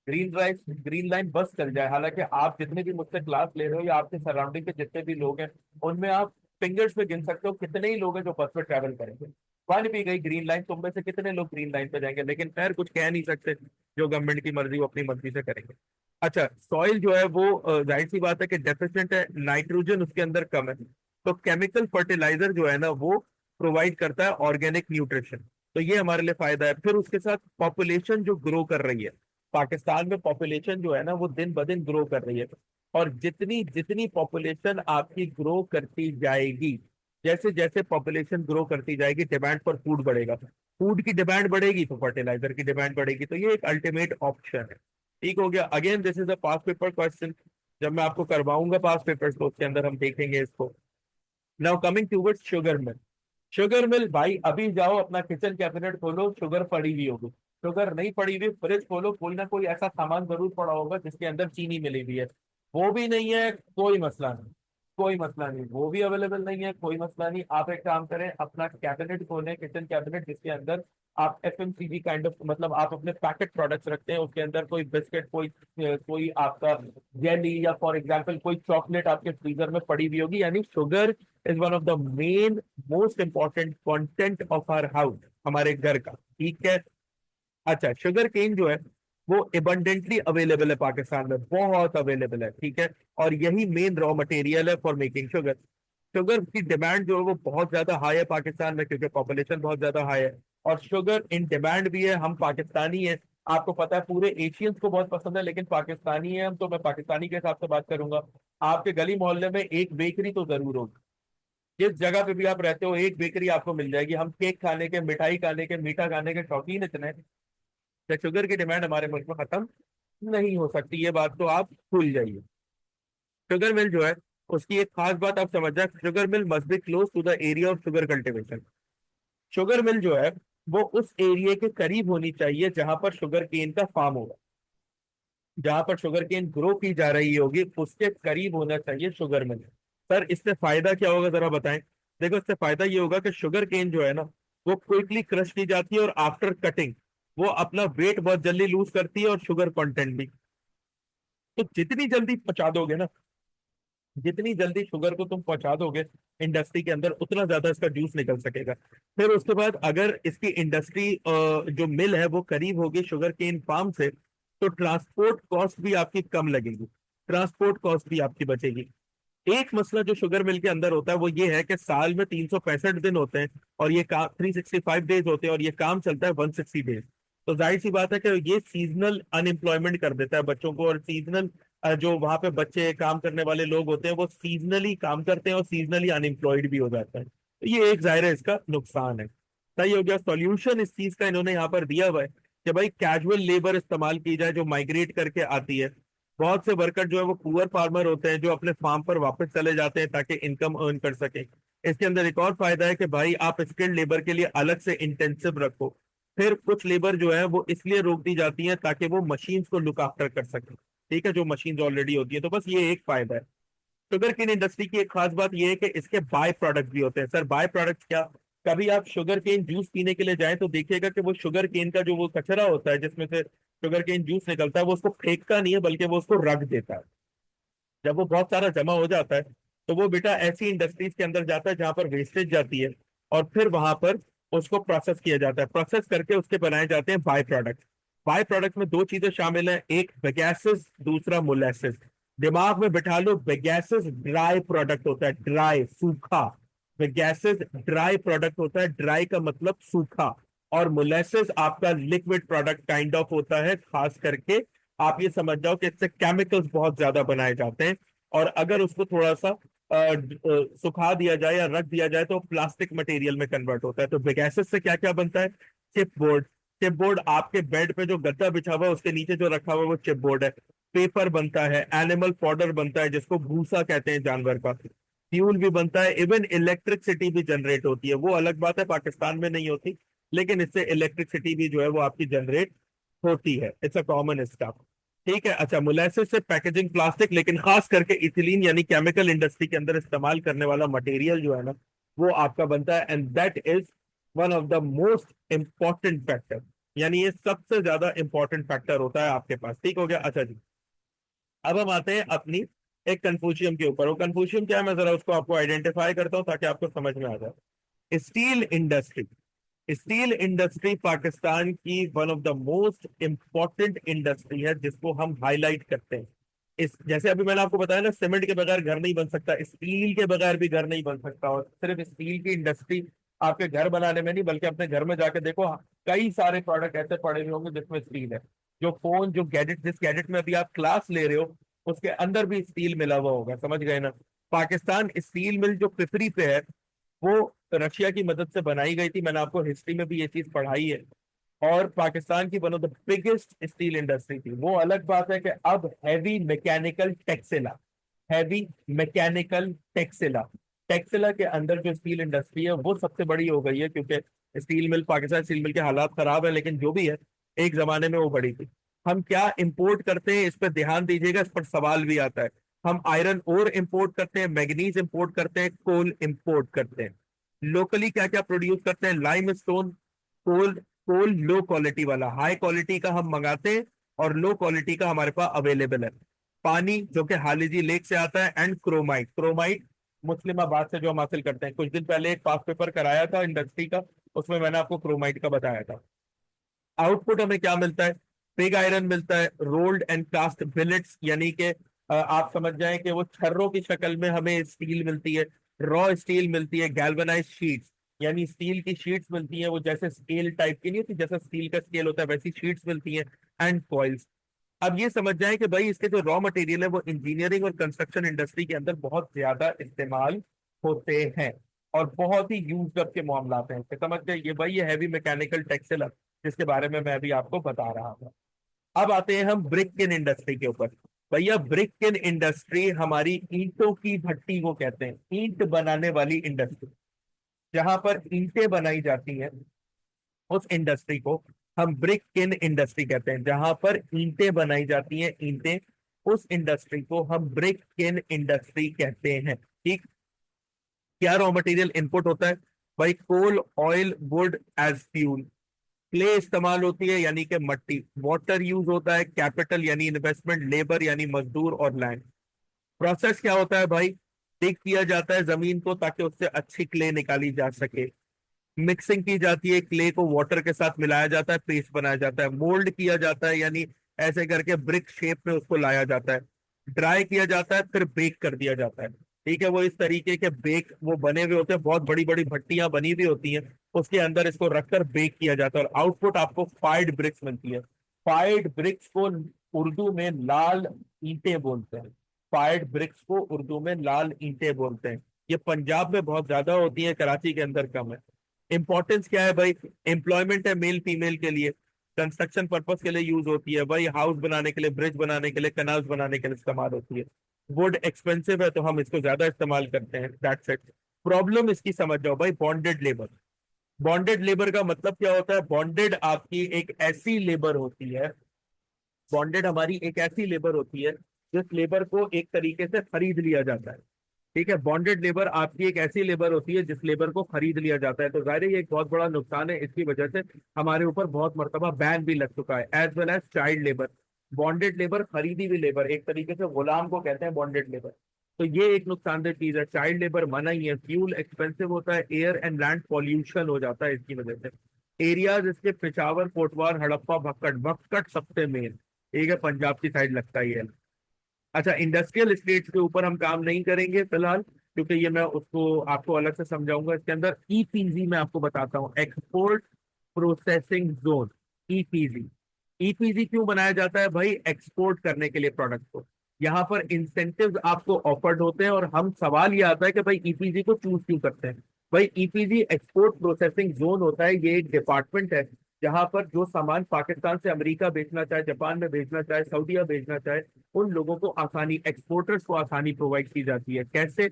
ग्रीन लाइन बस चल जाए, हालांकि आप जितने भी मुझसे क्लास ले रहे हो या आपके सराउंडिंग के जितने भी लोग हैं, उनमें आप फिंगर्स पे गिन सकते हो कितने ही लोग हैं जो बस पे ट्रैवल करेंगे। बन भी गई ग्रीन लाइन, तुम में से कितने लोग ग्रीन लाइन पे जाएंगे? लेकिन खैर कुछ कह नहीं सकते, जो गवर्नमेंट की मर्जी वो अपनी मर्जी से करेंगे। अच्छा, सॉइल जो है वो जाहिर सी बात है कि डेफिशिएंट है, नाइट्रोजन उसके अंदर कम है। तो केमिकल फर्टिलाइजर जो है ना वो प्रोवाइड करता है ऑर्गेनिक न्यूट्रिशन। तो ये हमारे लिए फायदा है। फिर उसके साथ पॉपुलेशन जो ग्रो कर रही है, पाकिस्तान में पॉपुलेशन जो है ना वो दिन ब दिन ग्रो कर रही है। और जितनी जितनी पॉपुलेशन आपकी ग्रो करती जाएगी, जैसे जैसे पॉपुलेशन ग्रो करती जाएगी, डिमांड पर फूड बढ़ेगा। फूड की डिमांड बढ़ेगी तो फर्टिलाइजर की डिमांड बढ़ेगी। तो ये एक अल्टीमेट ऑप्शन है। ठीक हो गया। Again this is a pass paper question. जब मैं आपको करवाऊंगा पास पेपर्स तो उसके अंदर हम देखेंगे इसको। Now coming towards sugar mill. Sugar mill भाई, अभी जाओ अपना किचन कैबिनेट खोलो, शुगर पड़ी हुई होगी। शुगर नहीं पड़ी हुई, फ्रिज खोलो, कोई ना कोई ऐसा सामान जरूर पड़ा होगा जिसके अंदर चीनी मिली हुई है। वो भी नहीं है, कोई मसला नहीं। कोई मसला नहीं, वो भी अवेलेबल नहीं है, कोई मसला नहीं। आप एक काम करें, अपना कैबिनेट खोलें, किचन कैबिनेट, जिसके अंदर आप एफएमसीजी काइंड ऑफ, मतलब आप अपने पैकेट प्रोडक्ट्स रखते हैं, उसके अंदर कोई बिस्किट, कोई आपका जेली, या फॉर एग्जांपल कोई चॉकलेट आपके फ्रीजर में पड़ी हुई होगी, यानी sugar is one of the main most important content of our house, हमारे घर का, ठीक है। अच्छा, शुगर केन जो है वो एबंडेंटली अवेलेबल है पाकिस्तान में, बहुत अवेलेबल है, ठीक है। और यही मेन रॉ मटेरियल है फॉर मेकिंग शुगर। शुगर की डिमांड जो है वो बहुत ज्यादा हाई है पाकिस्तान में, क्योंकि पॉपुलेशन बहुत ज्यादा हाई है, और शुगर इन डिमांड भी है। हम पाकिस्तानी हैं, आपको पता है पूरे एशियंस को बहुत पसंद है, लेकिन पाकिस्तानी है हम, तो मैं पाकिस्तानी के हिसाब से बात करूंगा। आपके गली मोहल्ले में एक बेकरी तो जरूर होगी, जिस जगह पे भी आप रहते हो एक बेकरी आपको मिल जाएगी। हम केक खाने के, मिठाई खाने के, मीठा खाने के शौकीन इतने हैं कि शुगर की डिमांड हमारे मुल्क में खत्म नहीं हो सकती, ये बात तो आप भूल जाइए। शुगर मिल जो है उसकी एक खास बात आप समझ जाए, sugar mill must be close to the area of sugar cultivation. Sugar mill जो है वो उस एरिया के करीब होनी चाहिए जहां पर शुगर केन का फार्म होगा, जहां पर शुगर केन ग्रो की जा रही होगी उसके करीब होना चाहिए शुगर मिल। सर इससे फायदा क्या होगा जरा बताएं। देखो, इससे फायदा ये होगा कि शुगर केन जो है ना वो क्विकली क्रश की जाती है, और आफ्टर कटिंग वो अपना वेट बहुत जल्दी लूज करती है, और शुगर कंटेंट भी। तो जितनी जल्दी पहुंचा दोगे ना, जितनी जल्दी शुगर को तुम पहुंचा दोगे इंडस्ट्री के अंदर, उतना ज्यादा इसका जूस निकल सकेगा। फिर उसके बाद अगर इसकी इंडस्ट्री जो मिल है वो करीब होगी शुगर केन फार्म से, तो ट्रांसपोर्ट कॉस्ट भी आपकी कम लगेगी, ट्रांसपोर्ट कॉस्ट भी आपकी बचेगी। एक मसला जो शुगर मिल के अंदर होता है वो ये है कि साल में 365 दिन होते हैं, और ये काम 365 डेज होते हैं, और ये काम चलता है 160 डेज। तो जाहिर सी बात है कि ये सीजनल अनएम्प्लॉयमेंट कर देता है बच्चों को, और सीजनल जो वहां पे बच्चे काम करने वाले लोग होते हैं वो सीजनली काम करते हैं, और सीजनली अनएम्प्लॉयड भी हो जाता है। तो ये एक जाहिर है इसका नुकसान है। सही हो गया। सॉल्यूशन इस चीज का इन्होंने यहाँ पर दिया हुआ है कि भाई कैजुअल लेबर इस्तेमाल की जाए जो माइग्रेट करके आती है। बहुत से वर्कर जो है वो पुअर फार्मर होते हैं जो अपने फार्म पर वापस चले जाते हैं ताकि इनकम अर्न कर सके। इसके अंदर एक और फायदा है कि भाई आप स्किल्ड लेबर के लिए अलग से इंटेंसिव रखो। फिर कुछ लेबर जो है वो इसलिए रोक दी जाती है ताकि वो मशीन्स को लुक आफ्टर कर सके, ठीक है, जो मशीन्स ऑलरेडी होती है। तो बस ये एक फायदा है। शुगर केन इंडस्ट्री की एक खास बात यह है कि इसके बाय प्रोडक्ट्स भी होते हैं। सर बाय प्रोडक्ट्स क्या? कभी आप शुगर केन जूस पीने के लिए जाएं तो देखिएगा कि वो शुगर केन का जो वो कचरा होता है जिसमें से शुगर केन जूस निकलता है, वो उसको फेंकता नहीं है बल्कि वो उसको रख देता है। जब वो बहुत सारा जमा हो जाता है तो वो बेटा ऐसी इंडस्ट्रीज के अंदर जाता है जहां पर वेस्टेज जाती है, और फिर वहां पर उसको प्रोसेस किया जाता है, प्रोसेस करके उसके बनाए जाते हैं बाय प्रोडक्ट्स। बाय प्रोडक्ट्स में दो चीजें शामिल हैं, एक बेगैसेस, दूसरा मोलेसिस। दिमाग में बिठा लो, बेगैसेस ड्राई प्रोडक्ट होता है, ड्राई सूखा। बेगैसेस ड्राई प्रोडक्ट होता है, ड्राई का मतलब सूखा। और मोलेसिस आपका लिक्विड प्रोडक्ट काइंड ऑफ होता है, खास करके आप ये समझ जाओ कि इससे केमिकल्स बहुत ज्यादा बनाए जाते हैं, और अगर उसको थोड़ा सा सुखा दिया जाए या रख दिया जाए तो प्लास्टिक मटेरियल में कन्वर्ट होता है। तो गैसेस से क्या क्या बनता है? Chip board. चिप बोर्ड आपके बेड पे जो गद्दा बिछा हुआ है उसके नीचे जो रखा हुआ है वो चिप बोर्ड है। पेपर बनता है, एनिमल फॉडर बनता है जिसको भूसा कहते हैं जानवर का, फ्यूल भी बनता है, इवन इलेक्ट्रिसिटी भी जनरेट होती है। वो अलग बात है पाकिस्तान में नहीं होती, लेकिन इससे इलेक्ट्रिसिटी भी जो है वो आपकी जनरेट होती है। इट्स अ कॉमन स्टफ, ठीक है। अच्छा, मोलेसिस से पैकेजिंग प्लास्टिक, लेकिन खास करके इथिलीन यानी केमिकल इंडस्ट्री के अंदर इस्तेमाल करने वाला मटेरियल जो है ना वो आपका बनता है, and that is one of the most important factor. यानी ये सबसे ज्यादा इंपॉर्टेंट फैक्टर होता है आपके पास, ठीक हो गया। अच्छा जी, अब हम आते हैं अपनी एक कन्फ्यूशियम के ऊपर। वो कन्फ्यूशियम क्या है, मैं जरा उसको आपको आइडेंटिफाई करता हूँ ताकि आपको समझ में आ जाए। Steel industry. Steel industry Pakistan की one of the most important industry है जिसको हम हाईलाइट करते हैं। इस जैसे अभी मैंने आपको बताया ना, सीमेंट के बगैर घर नहीं बन सकता, स्टील के बगैर भी घर नहीं बन सकता। और सिर्फ स्टील की इंडस्ट्री आपके घर बनाने में नहीं, बल्कि अपने घर में जाके देखो, कई सारे प्रोडक्ट ऐसे पड़े हुए होंगे जिसमें स्टील है। जो फोन, जो गैजेट, जिस गैजेट में अभी आप क्लास ले रहे हो उसके अंदर भी स्टील मिला हुआ होगा, समझ गए ना। पाकिस्तान स्टील मिल जो पिपरी पे है वो रशिया की मदद से बनाई गई थी, मैंने आपको हिस्ट्री में भी ये चीज पढ़ाई है। और पाकिस्तान की one of the biggest steel industry थी। वो अलग बात है कि अब heavy mechanical Taxila, heavy mechanical Taxila, Taxila के अंदर जो स्टील इंडस्ट्री है वो सबसे बड़ी हो गई है, क्योंकि steel mill, Pakistan steel mill के हालात खराब है, लेकिन जो भी है एक जमाने में वो बड़ी थी। हम क्या इंपोर्ट करते हैं इस पर ध्यान दीजिएगा, इस पर सवाल भी आता है। हम आयरन ओर इंपोर्ट करते हैं, मैग्नीज इंपोर्ट करते हैं, कोल इंपोर्ट करते हैं। लोकली क्या क्या प्रोड्यूस करते हैं? लाइम स्टोन, कोल, कोल लो क्वालिटी वाला, हाई क्वालिटी का हम मंगाते हैं और लो क्वालिटी का हमारे पास अवेलेबल है। पानी जो कि हालीजी लेक से आता है, एंड क्रोमाइट, क्रोमाइट मुस्लिमाबाद से जो हम हासिल करते हैं। कुछ दिन पहले एक पास पेपर कराया था इंडस्ट्री का, उसमें मैंने आपको क्रोमाइट का बताया था। आउटपुट हमें क्या मिलता है? पिग आयरन मिलता है, रोल्ड एंड कास्ट बिलेट्स, यानी कि आप समझ जाएं कि वो छर्रों की शक्ल में हमें स्टील मिलती है, रॉ स्टील मिलती है, गैल्वेनाइज शीट्स यानी स्टील की शीट्स मिलती हैं, वो जैसे स्केल टाइप की नहीं होती, जैसा स्टील का स्केल होता है वैसी शीट्स मिलती हैं, एंड कॉइल्स। अब ये समझ जाएं कि भाई इसके जो रॉ मटेरियल है वो इंजीनियरिंग और कंस्ट्रक्शन इंडस्ट्री के अंदर बहुत ज्यादा इस्तेमाल होते हैं और बहुत ही यूज अप के मामलात हैं इसके। समझ गए? ये भाई ये हैवी मैकेनिकल टेक्सटाइल जिसके बारे में मैं अभी आपको बता रहा था। अब आते हैं हम ब्रिक किन इंडस्ट्री के ऊपर। भैया ब्रिक किन इंडस्ट्री हमारी ईंटों की भट्टी को कहते हैं, ईंट बनाने वाली इंडस्ट्री, जहां पर ईंटें बनाई जाती हैं उस इंडस्ट्री को हम ब्रिक किन इंडस्ट्री कहते हैं। जहां पर ईंटें बनाई जाती हैं, ईंटें, उस इंडस्ट्री को हम ब्रिक किन इंडस्ट्री कहते हैं। ठीक। क्या रॉ मटेरियल इनपुट होता है? भाई coal, oil, wood as fuel. Clay इस्तेमाल होती है यानी कि मट्टी। वाटर यूज होता है, कैपिटल यानी इन्वेस्टमेंट, लेबर यानी मजदूर, और लैंड। प्रोसेस क्या होता है भाई? डिग किया जाता है जमीन को ताकि उससे अच्छी क्ले निकाली जा सके। मिक्सिंग की जाती है, क्ले को वाटर के साथ मिलाया जाता है, पेस्ट बनाया जाता है। मोल्ड किया जाता है यानी ऐसे करके ब्रिक शेप में उसको लाया जाता है। ड्राई किया जाता है, फिर बेक कर दिया जाता है। ठीक है, वो इस तरीके के बेक वो बने हुए होते हैं, बहुत बड़ी बड़ी भट्टियां बनी हुई होती हैं, उसके अंदर इसको रखकर बेक किया जाता है और आउटपुट आपको फाइड ब्रिक्स मिलती है। फाइड ब्रिक्स को उर्दू में लाल ईंटें बोलते हैं। फाइड ब्रिक्स को उर्दू में लाल ईंटें बोलते हैं। ये पंजाब में बहुत ज्यादा होती है, कराची के अंदर कम है। इंपॉर्टेंस क्या है भाई? एम्प्लॉयमेंट है मेल फीमेल के लिए, कंस्ट्रक्शन पर्पस के लिए यूज होती है भाई, हाउस बनाने के लिए, ब्रिज बनाने के लिए, कनाल्स बनाने के लिए इस्तेमाल होती है। वुड एक्सपेंसिव है तो हम इसको ज्यादा इस्तेमाल करते हैं, दैट्स इट। प्रॉब्लम इसकी समझ जाओ भाई, बॉन्डेड लेबर। बॉन्डेड लेबर का मतलब क्या होता है? बॉन्डेड आपकी एक ऐसी लेबर होती है, बॉन्डेड हमारी एक ऐसी लेबर होती है जिस लेबर को एक तरीके से खरीद लिया जाता है। ठीक है, बॉन्डेड लेबर आपकी एक ऐसी लेबर होती है जिस लेबर को खरीद लिया जाता है। तो जाहिर है ये एक बहुत बड़ा नुकसान है, इसकी वजह से हमारे ऊपर बहुत मर्तबा बैन भी लग चुका है, as well as child labour. Bonded labour, खरीदी हुई लेबर, एक तरीके से गुलाम को कहते हैं बॉन्डेड लेबर। तो ये एक नुकसानदेह चीज है, चाइल्ड लेबर मना ही है। फ्यूल एक्सपेंसिव होता है, एयर एंड लैंड पॉल्यूशन हो जाता है इसकी वजह से। एरियाज इसके पेशावर, कोटवार, हड़प्पा, भक्कड़, भक्कड़ सबसे मेन, ठीक है, पंजाब की साइड लगता ही है। अच्छा, इंडस्ट्रियल स्टेट्स के ऊपर हम काम नहीं करेंगे फिलहाल, क्योंकि ये मैं उसको आपको अलग से समझाऊंगा। इसके अंदर ईपीजी मैं आपको बताता हूँ, export processing zone, e-PG. E-PG क्यों बनाया जाता है भाई? एक्सपोर्ट करने के लिए प्रोडक्ट को। यहाँ पर इंसेंटिव्स आपको ऑफर्ड होते हैं, और हम सवाल ये आता है कि भाई ईपीजी को चूज क्यों करते हैं। भाई ईपीजी एक्सपोर्ट प्रोसेसिंग जोन होता है, ये एक डिपार्टमेंट है जहां पर जो सामान पाकिस्तान से अमेरिका भेजना चाहे, जापान में भेजना चाहे, सऊदीया भेजना चाहे, उन लोगों को आसानी, एक्सपोर्टर्स को आसानी प्रोवाइड की जाती है। कैसे?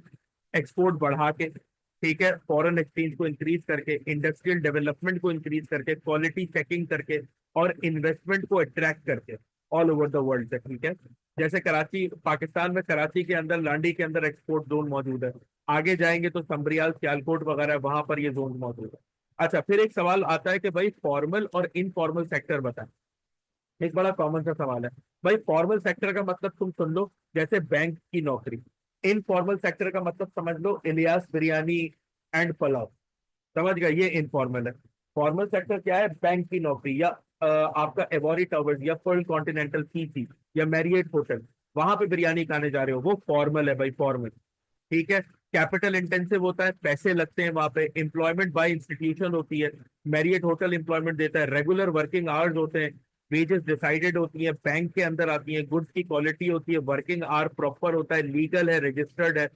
एक्सपोर्ट बढ़ा के, ठीक है, फॉरेन एक्सचेंज को इंक्रीज करके, इंडस्ट्रियल डेवलपमेंट को इंक्रीज करके, क्वालिटी चेकिंग करके, और इन्वेस्टमेंट को अट्रैक्ट करके ऑल ओवर द वर्ल्ड से। ठीक है, जैसे कराची, पाकिस्तान में कराची के अंदर, लांडी के अंदर एक्सपोर्ट जोन मौजूद है। आगे जाएंगे तो संब्रियाल, सियालकोट वगैरह, वहां पर ये जोन मौजूद है। अच्छा, फिर एक सवाल आता है कि भाई फॉर्मल और इनफॉर्मल सेक्टर बताएं। एक बड़ा कॉमन सा सवाल है भाई। फॉर्मल सेक्टर का मतलब तुम सुन लो, जैसे बैंक की नौकरी। इनफॉर्मल सेक्टर का मतलब समझ लो, इलियास बिरयानी एंड पुलाव। समझ गए? ये इनफॉर्मल है। फॉर्मल सेक्टर क्या है? बैंक की नौकरी, या आपका एवोरी टावर्स, या फुल कॉन्टिनेंटल पीसी, या मैरियट होटल, वहां पे बिरयानी खाने जा रहे हो, वो फॉर्मल है भाई, फॉर्मल। ठीक है, कैपिटल इंटेंसिव होता है, पैसे लगते हैं वहां पे, एम्प्लॉयमेंट बाय इंस्टीट्यूशन होती है। मैरियट होटल एम्प्लॉयमेंट देता है, रेगुलर वर्किंग आवर्स होते हैं, वेजेस डिसाइडेड होती है, बैंक के अंदर आती है, गुड्स की क्वालिटी होती है, वर्किंग आवर प्रॉपर होता है, लीगल है, रजिस्टर्ड है,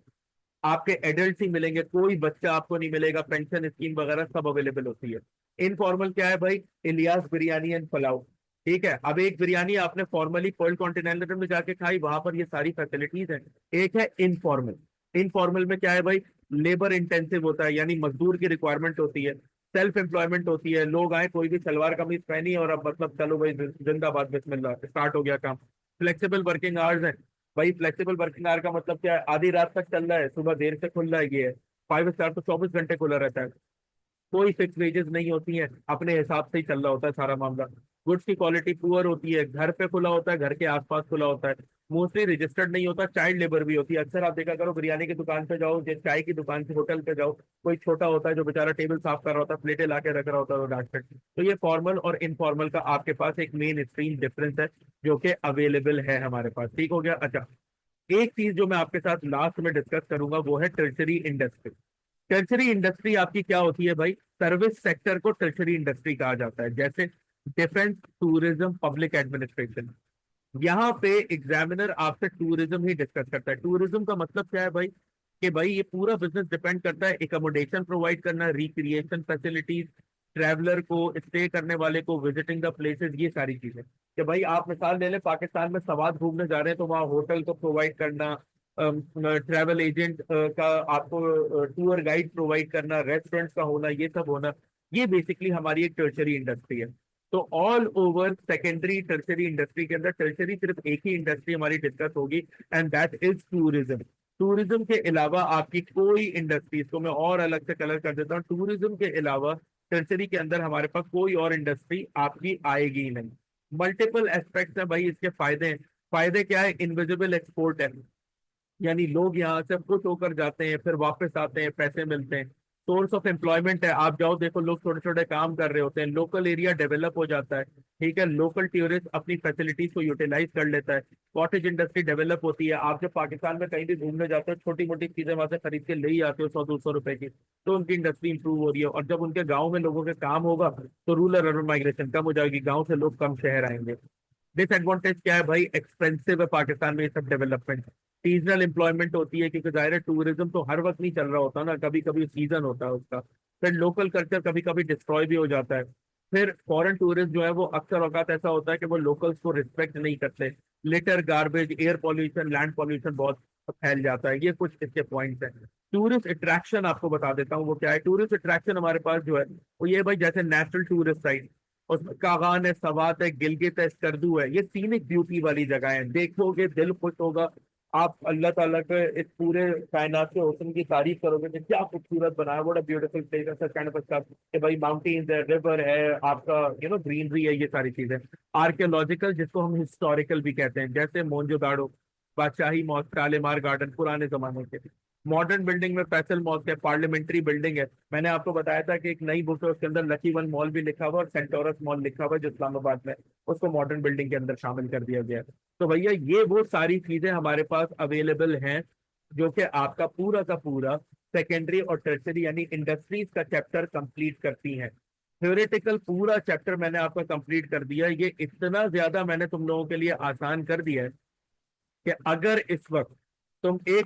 आपके एडल्ट ही मिलेंगे, कोई बच्चा आपको नहीं मिलेगा, पेंशन स्कीम वगैरह सब अवेलेबल होती है। इनफॉर्मल क्या है भाई? इलियास बिरयानी एंड पुलाव। ठीक है, अब एक बिरयानी आपने फॉर्मली पर्ल कॉन्टिनेंटल में जाके खाई, वहां पर ये सारी फैसिलिटीज है। एक है इनफॉर्मल। इनफॉर्मल में क्या है भाई? लेबर इंटेंसिव होता है, यानी मजदूर की रिक्वायरमेंट होती है, सेल्फ एम्प्लॉयमेंट होती है, लोग आए, कोई भी सलवार कमीज पहनी और अब मतलब चलो भाई जिंदाबाद, बिस्मिल्लाह, स्टार्ट हो गया काम। फ्लेक्सिबल वर्किंग आवर्स है। भाई फ्लेक्सिबल वर्किंग आवर का मतलब क्या है? आधी रात तक चल रहा है, सुबह देर से खुल रहा है, ये है। 5 स्टार तो 24 घंटे खुला रहता है। कोई फिक्स वेजेस नहीं होती हैं, अपने हिसाब से ही चल रहा होता है सारा मामला। गुड्स की क्वालिटी पुअर होती है, घर पे खुला होता है, घर के आसपास खुला होता है, मोस्टली रजिस्टर्ड नहीं होता, चाइल्ड लेबर भी होती है। अक्सर आप देखा करो बिरयानी की दुकान पे जाओ या चाय की दुकान पे होटल पे जाओ, कोई छोटा होता है जो बेचारा टेबल साफ कर रहा होता है, प्लेटें ला के रख रहा होता है वो डांट कर। तो ये फॉर्मल और इनफॉर्मल का आपके पास एक मेन स्ट्रीम डिफरेंस है जो कि अवेलेबल है हमारे पास। ठीक हो गया। अच्छा, एक चीज जो मैं आपके साथ लास्ट में डिस्कस करूंगा वो है टर्शरी इंडस्ट्री। टर्शरी इंडस्ट्री आपकी क्या होती है भाई? सर्विस सेक्टर को टर्शरी इंडस्ट्री कहा जाता है, जैसे डिफेंस, टूरिज्म, पब्लिक एडमिनिस्ट्रेशन। यहाँ पे एग्जामिनर आपसे टूरिज्म ही डिस्कस करता है। टूरिज्म का मतलब क्या है भाई? कि भाई ये पूरा बिजनेस डिपेंड करता है एकोमोडेशन प्रोवाइड करना, रिक्रिएशन फैसिलिटीज, ट्रैवलर को, स्टे करने वाले को, विजिटिंग द प्लेसेस, ये सारी चीजें। कि भाई आप मिसाल ले लें, पाकिस्तान में सवात घूमने जा रहे हैं तो वहाँ होटल को प्रोवाइड करना, ट्रैवल एजेंट का आपको टूर गाइड प्रोवाइड करना, रेस्टोरेंट्स का होना, ये सब होना, ये बेसिकली हमारी एक टर्शरी इंडस्ट्री है। तो all over secondary tertiary industry के अंदर टर्शरी सिर्फ एक ही इंडस्ट्री हमारी डिस्कस होगी, and that is tourism. Tourism के अलावा आपकी कोई इंडस्ट्री, इसको मैं और अलग से कलर कर देता हूँ, टूरिज्म के अलावा टर्शरी के अंदर हमारे पास कोई और इंडस्ट्री आपकी आएगी ही नहीं। मल्टीपल एस्पेक्ट्स है भाई इसके फायदे हैं। फायदे क्या है? इनविजिबल एक्सपोर्ट है, यानी लोग यहाँ से खुश होकर जाते हैं, फिर वापस आते हैं, पैसे मिलते हैं। सोर्स ऑफ एम्प्लॉयमेंट है, आप जाओ देखो लोग छोटे छोटे काम कर रहे होते हैं, लोकल एरिया डेवलप हो जाता है। ठीक है, लोकल टूरिस्ट अपनी फैसिलिटीज को यूटिलाइज कर लेता है, कॉटेज इंडस्ट्री डेवलप होती है। आप जब पाकिस्तान में कहीं भी घूमने जाते हो, छोटी मोटी चीजें वहां से खरीद के ले ही आते हो 100-200 रुपए की, तो उनकी इंडस्ट्री इंप्रूव हो रही है। और जब उनके गाँव में लोगों के काम होगा तो रूरल अर्बन माइग्रेशन कम हो जाएगी, गाँव से लोग कम शहर आएंगे। डिसएडवांटेज क्या है भाई? एक्सपेंसिव है पाकिस्तान में ये सब डेवलपमेंट। सीजनल एम्प्लॉयमेंट होती है, क्योंकि जाहिर है टूरिज्म तो हर वक्त नहीं चल रहा होता ना, कभी कभी सीजन होता है उसका। फिर लोकल कल्चर कभी कभी डिस्ट्रॉय भी हो जाता है। फिर फॉरेन टूरिस्ट जो है वो अक्सर औकात ऐसा होता है कि वो लोकल्स को रिस्पेक्ट नहीं करते। Litre, garbage, air pollution, land pollution बहुत फैल जाता है। ये कुछ इसके पॉइंट्स हैं। टूरिस्ट अट्रैक्शन आपको बता देता हूँ वो क्या है। टूरिस्ट अट्रैक्शन हमारे पास जो है वो ये भाई, जैसे नेशनल टूरिस्ट साइट, उसमें कागान है, सवात है, गिलगित है, स्कर्दू है, ये सीनिक ब्यूटी वाली जगह है, देखोगे दिल खुश होगा। आप अल्लाह ताला के इस पूरे कायनात के हुस्न की तारीफ करोगे कि क्या खूबसूरत बनाया, व्हाट अ ब्यूटीफुल प्लेस, ऐसा काइंड ऑफ स्टफ कि भाई माउंटेन्स है, रिवर है, आपका ग्रीनरी है, ये सारी चीजें। आर्कियोलॉजिकल, जिसको हम हिस्टोरिकल भी कहते हैं, जैसे मोहनजोदाड़ो, बादशाही मॉस्क, शालीमार गार्डन, पुराने जमाने के। मॉडर्न बिल्डिंग में फैसल मॉस्क है, पार्लियामेंट्री बिल्डिंग है। मैंने आपको बताया था कि एक नई बुक है उसके अंदर लकी वन मॉल भी लिखा हुआ और सेंटोरस मॉल लिखा हुआ है जो इस्लामाबाद में, उसको मॉडर्न बिल्डिंग के अंदर शामिल कर दिया गया है। तो भैया ये वो सारी चीजें हमारे पास अवेलेबल हैं जो कि आपका पूरा का पूरा सेकेंडरी और टर्शरी यानी इंडस्ट्रीज का चैप्टर कंप्लीट करती हैं। थ्योरेटिकल पूरा चैप्टर मैंने आपका कंप्लीट कर दिया है। ये इतना ज्यादा मैंने तुम लोगों के लिए आसान कर दिया है कि अगर इस वक्त तुम एक